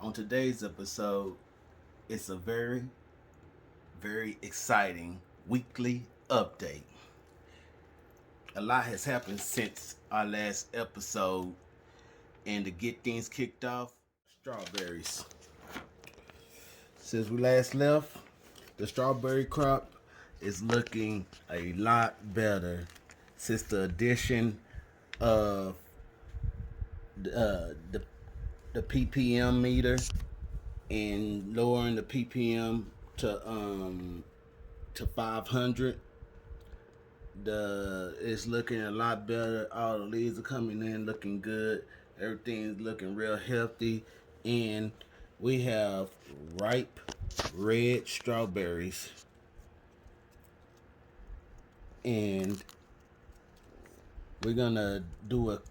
On today's episode, it's a very, very exciting weekly update. A lot has happened since our last episode, and to get things kicked off, strawberries. Since we last left, the strawberry crop is looking a lot better since the addition of the ppm meter and lowering the ppm to 500. It's looking a lot better. All the leaves are coming in looking good. Everything's looking real healthy, and we have ripe red strawberries, and we're gonna do a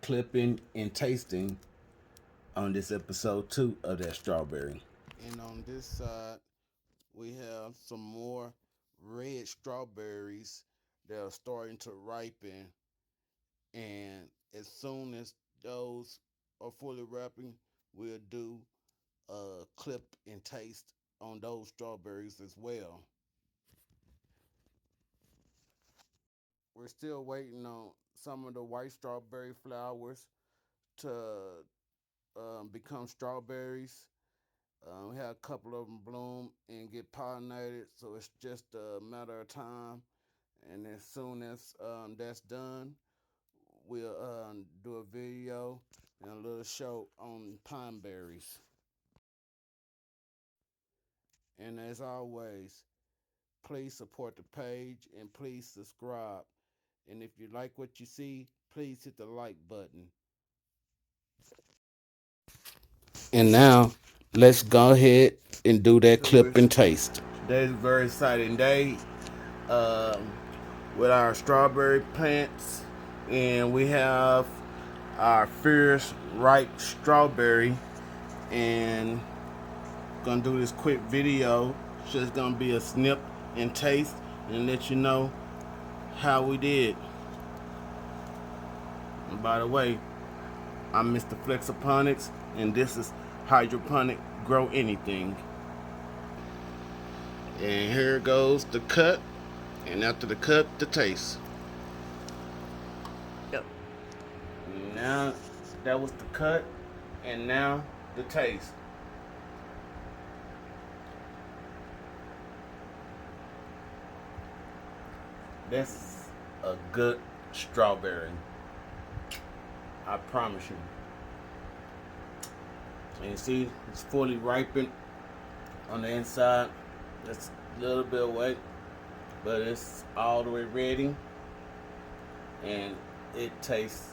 clipping and tasting on this episode 2 of that strawberry. And on this side, we have some more red strawberries that are starting to ripen. And as soon as those are fully ripened, we'll do a clip and taste on those strawberries as well. We're still waiting on some of the white strawberry flowers to become strawberries. We had a couple of them bloom and get pollinated, so it's just a matter of time. And as soon as that's done, we'll do a video and a little show on pine berries. And as always, please support the page and please subscribe. And if you like what you see, please hit the like button. And now, let's go ahead and do that clip and taste. Today's a very exciting day um, with our strawberry plants. And we have our fierce ripe strawberry. And gonna do this quick video. It's just gonna be a snip and taste and let you know how we did. And by the way, I'm Mr. Flexoponics, and this is hydroponic grow anything. And here goes the cut, and after the cut, the taste. Yep. Now that was the cut, and now the taste. That's a good strawberry, I promise you. And you see, it's fully ripened on the inside. It's a little bit away, but it's all the way ready, and it tastes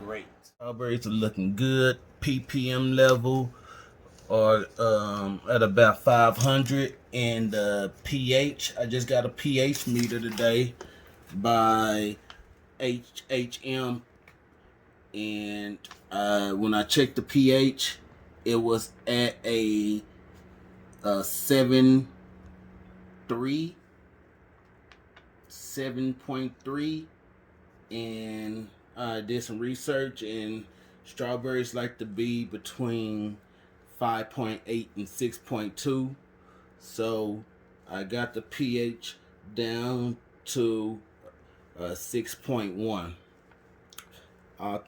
great. Strawberries are looking good. ppm level or at about 500, and the pH, I just got a pH meter today by HHM, and when I checked the pH, it was at a 7.3, and I did some research, and strawberries like to be between 5.8 and 6.2. So I got the pH down to 6.1.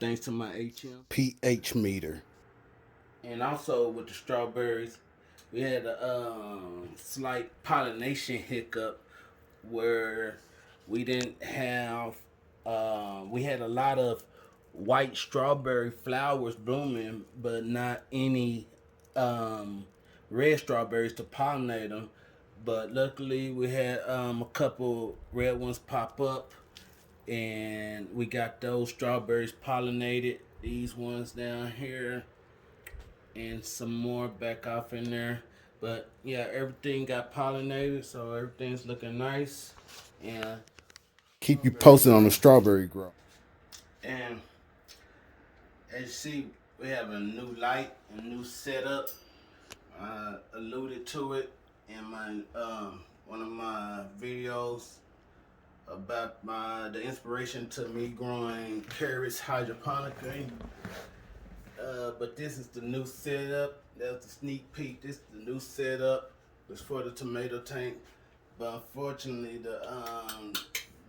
Thanks to my pH meter. And also with the strawberries, we had a slight pollination hiccup where we didn't have, we had a lot of white strawberry flowers blooming, but not any red strawberries to pollinate them. But luckily we had a couple red ones pop up, and we got those strawberries pollinated. These ones down here, and some more back off in there. But yeah, everything got pollinated, so everything's looking nice. And keep you posted on the strawberry grow. And as you see, we have a new light, a new setup. I alluded to it in my one of my videos about the inspiration to me growing carrots hydroponically. But this is the new setup, That's the sneak peek. This is the new setup. It's for the tomato tank. But unfortunately, the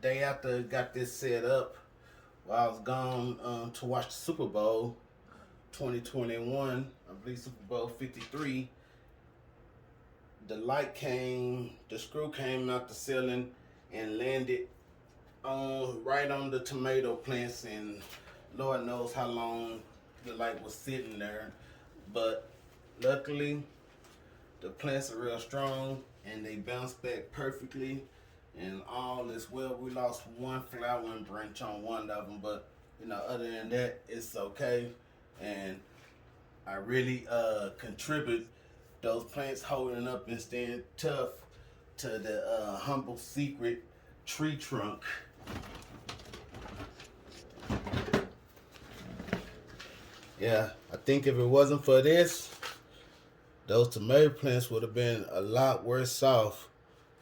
day after I got this set up, while I was gone to watch the Super Bowl 2021, I believe Super Bowl 53, the screw came out the ceiling and landed right on the tomato plants, and Lord knows how long the light was sitting there. But luckily, the plants are real strong and they bounced back perfectly, and all is well. We lost one flowering branch on one of them, but other than that, it's okay. And I really contribute those plants holding up and staying tough to the humble secret tree trunk. Yeah, I think if it wasn't for this, those tomato plants would have been a lot worse off.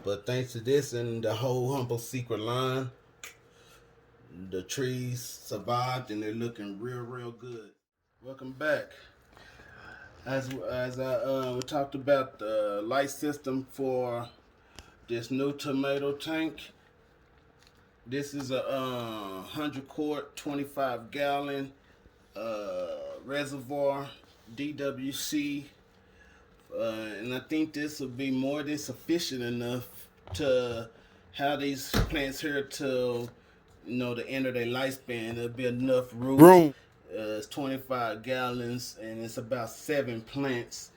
But thanks to this and the whole humble secret line, the trees survived and they're looking real good. Welcome back. As we talked about the light system for this new tomato tank. This is a 100 quart, 25 gallon reservoir, DWC, and I think this will be more than sufficient enough to have these plants here till the end of their lifespan. There'll be enough room. It's 25 gallons and it's about 7 plants,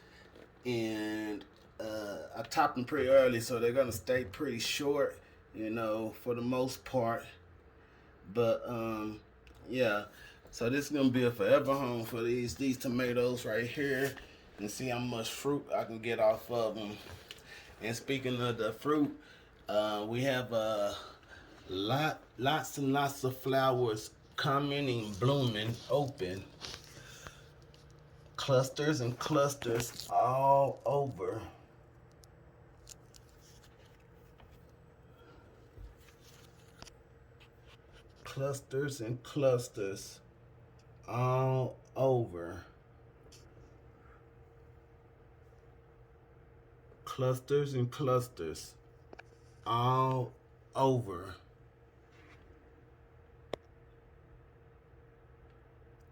and I topped them pretty early, so they're gonna stay pretty short, for the most part. But yeah, so this is gonna be a forever home for these tomatoes right here, and see how much fruit I can get off of them. And speaking of the fruit, we have lots and lots of flowers coming and blooming, open. Clusters and clusters all over. Clusters and clusters all over. Clusters and clusters all over.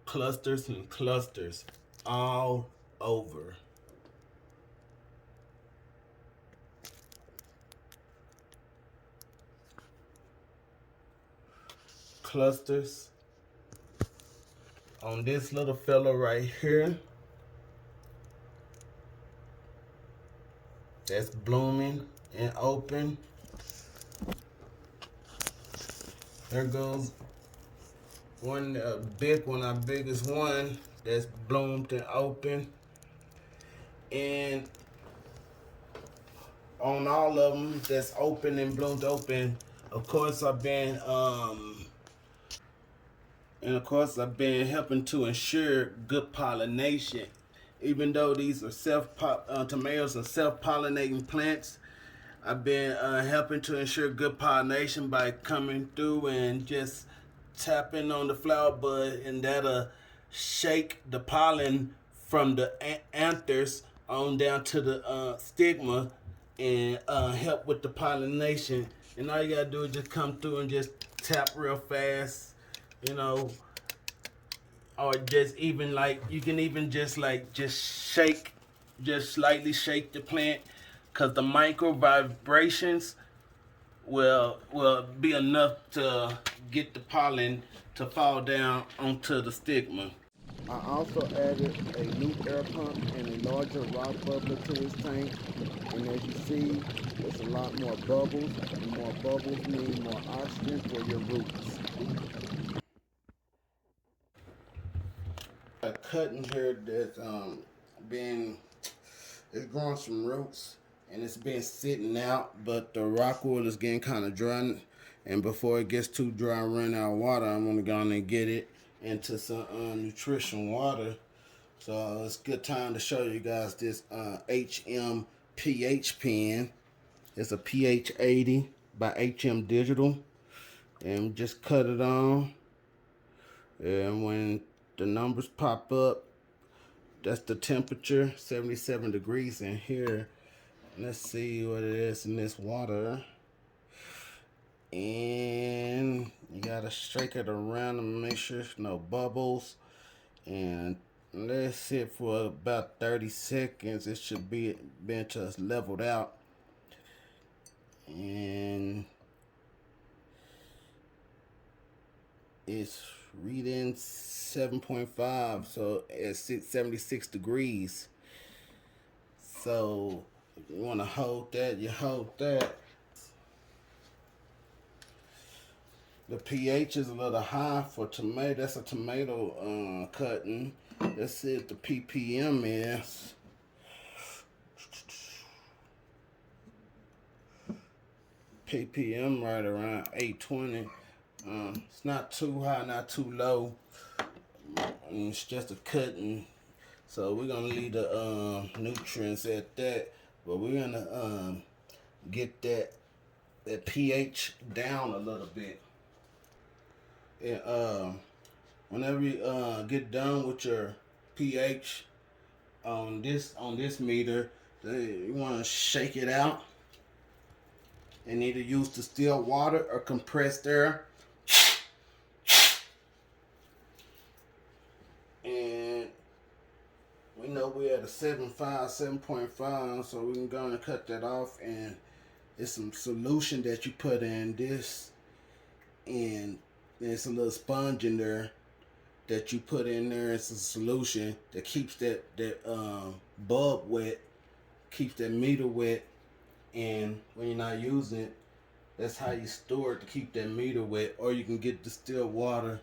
Clusters and clusters all over. Clusters on this little fella right here. That's blooming and open. There goes one big one, our biggest one, that's bloomed and open. And on all of them that's open and bloomed open, of course I've been helping to ensure good pollination. Even though these are tomatoes are self-pollinating plants, I've been helping to ensure good pollination by coming through and just tapping on the flower bud, and that'll shake the pollen from the anthers on down to the stigma and help with the pollination. And all you gotta do is just come through and just tap real fast, or just even you can even just shake, just slightly shake the plant, because the micro vibrations will be enough to get the pollen to fall down onto the stigma. I also added a new air pump and a larger rock bubbler to this tank, and as you see, there's a lot more bubbles, and more bubbles mean more oxygen for your roots. A cutting here that's it's growing some roots, and it's been sitting out, but the rock wool is getting kind of dry, and before it gets too dry and run out of water, I'm gonna go on and get it into some nutrition water. So it's a good time to show you guys this HM pH pen. It's a pH 80 by HM Digital, and just cut it on, and when the numbers pop up, that's the temperature, 77 degrees in here. Let's see what it is in this water. And you gotta shake it around and make sure there's no bubbles. And let's sit for about 30 seconds. It should be just leveled out. And it's reading 7.5, so it's 76 degrees. So you want to hold that, you hold that. The pH is a little high for tomato. That's a tomato cutting. Let's see what the ppm is. ppm right around 820. It's not too high, not too low. It's just a cutting. So we're gonna leave the nutrients at that, but we're gonna get that pH down a little bit. And whenever you get done with your pH on this meter, you want to shake it out and either use distilled water or compressed air. And we know we're at a 7.5, so we can go and cut that off. And it's some solution that you put in this, and there's a little sponge in there that you put in there. It's a solution that keeps that bulb wet, keeps that meter wet, and when you're not using it, that's how you store it, to keep that meter wet. Or you can get distilled water,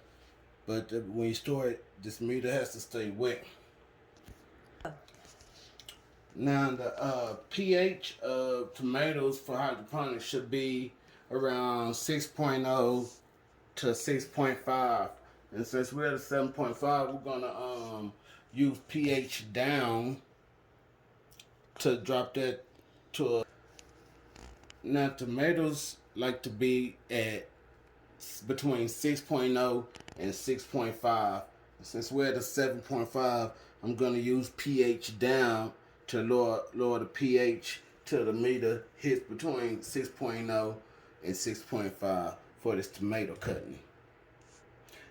but when you store it, this meter has to stay wet. Now the pH of tomatoes for hydroponics should be around 6.0 to 6.5, and since we're at 7.5, we're gonna use pH down to drop that to a. Now tomatoes like to be at between 6.0 and 6.5. Since we're at a 7.5, I'm gonna use pH down to lower the pH till the meter hits between 6.0 and 6.5 for this tomato cutting.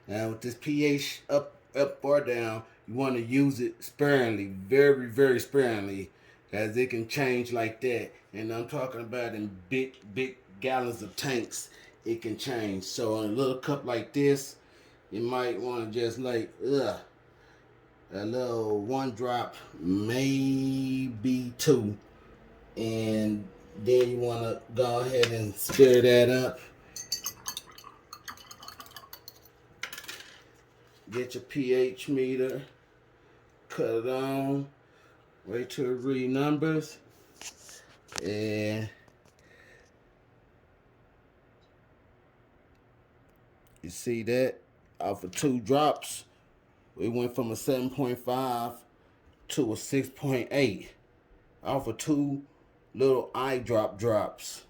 Now with this pH up or down, you want to use it sparingly, very, very sparingly, as it can change like that. And I'm talking about in big gallons of tanks, it can change. So on a little cup like this, you might want to just like a little 1 drop, maybe 2, and then you want to go ahead and stir that up. Get your pH meter, cut it on, wait till it read numbers, and you see that off of 2 drops, we went from a 7.5 to a 6.8 off of 2 little eye drops.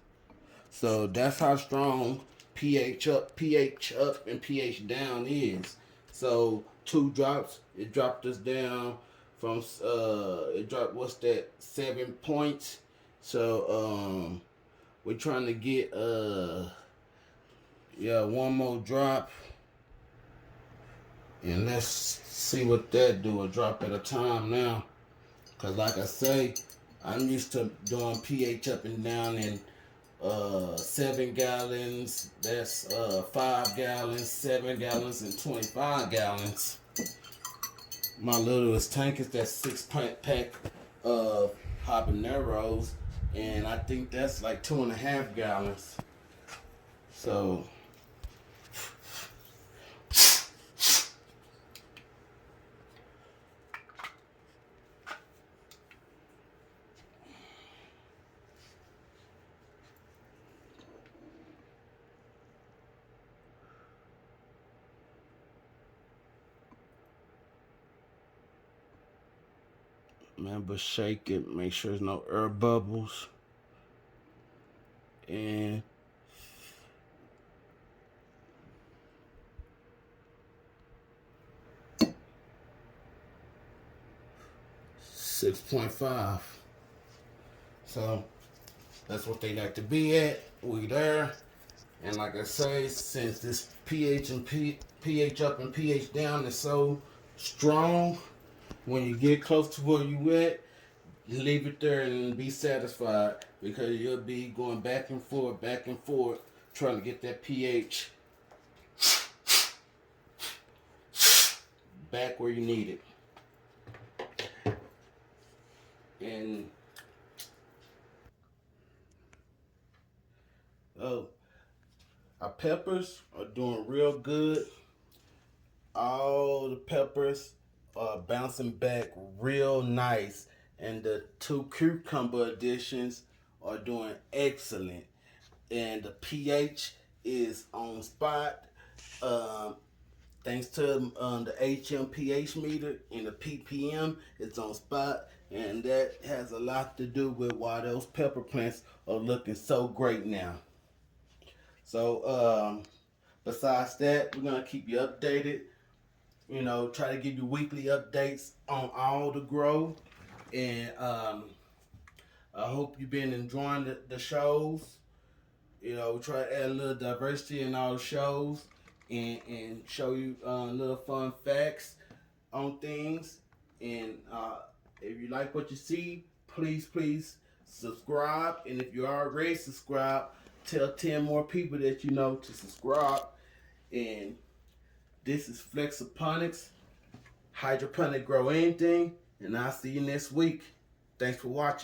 So that's how strong pH up and pH down is. So 2 drops, it dropped us down from it dropped, what's that, 7 points. So we're trying to get 1 more drop, and let's see what that do, a drop at a time now. Cause like I say, I'm used to doing pH up and down in 7 gallons, that's 5 gallons, 7 gallons, and 25 gallons. My littlest tank is that 6-pack of habaneros, and I think that's like 2.5 gallons. So remember, shake it, make sure there's no air bubbles. And 6.5. So that's what they like to be at. We there. And like I say, since this pH up and pH down is so strong, when you get close to where you at, leave it there and be satisfied, because you'll be going back and forth, trying to get that pH back where you need it. And our peppers are doing real good. All the peppers are bouncing back real nice, and the 2 cucumber additions are doing excellent. And the pH is on spot. Thanks to the pH meter and the ppm, it's on spot, and that has a lot to do with why those pepper plants are looking so great now. So besides that, we're gonna keep you updated. You know, try to give you weekly updates on all the grow, and I hope you've been enjoying the shows. You know, we try to add a little diversity in our shows, and show you little fun facts on things. And if you like what you see, please subscribe. And if you already subscribed, tell 10 more people that you know to subscribe. And this is Flexoponics, hydroponic grow anything, and I'll see you next week. Thanks for watching.